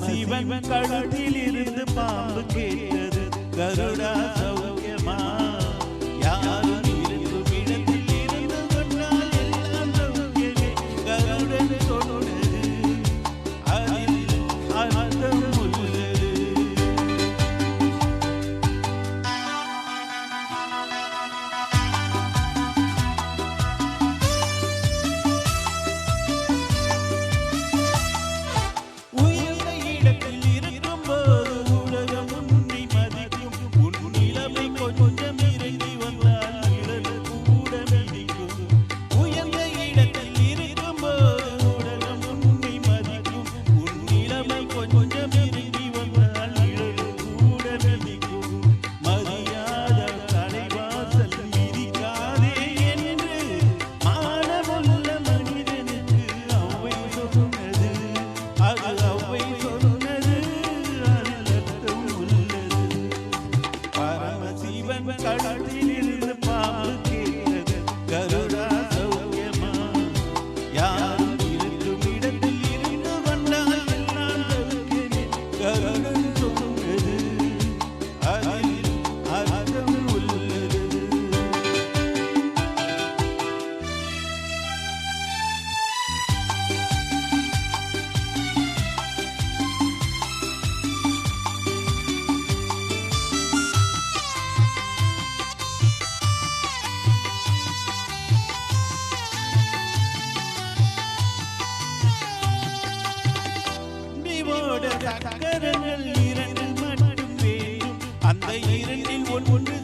பரமசிவன் கழுத்தில் இருந்து பாம்பு கேட்டது கருடா சௌக்கியமா யாரும் இருக்கும் இடத்தில் இருந்து கொண்டால் எல்லாம் சௌக்கியமே கருடன் சொன்னது அதில் அர்த்தம் உள்ளது. கொஞ்சம் இறங்கி வந்தால் இடது கூட மிதிக்கும். உயர்ந்த இடத்தில் இருக்கும்போது உலகம் உன்னை மதிக்கும். உன் நிலைமை கொஞ்சம் இறங்கி வந்தால் இடது கூட மிதிக்கும். மரியாத தலைவாசல் மிதிக்காதே என்று மானமுள்ள மனிதனுக்கு அவ்வை சொன்னது. அது அவ்வை சொன்னது, அதில் அர்த்தம் உள்ளது. பரமசிவன் கழுத்தில் இருந்து பாம்பு கேட்டது கருடா சௌக்கியமா யாரும் இருக்கும் இடத்தில் இருந்து கொண்டால் எல்லாம் சௌக்கியமே கருடன் சொன்னது அதில் அர்த்தம் உள்ளது. சக்கரங்கள் இரண்டு மட்டும் வேண்டும். அந்த இரண்டில் ஒன்று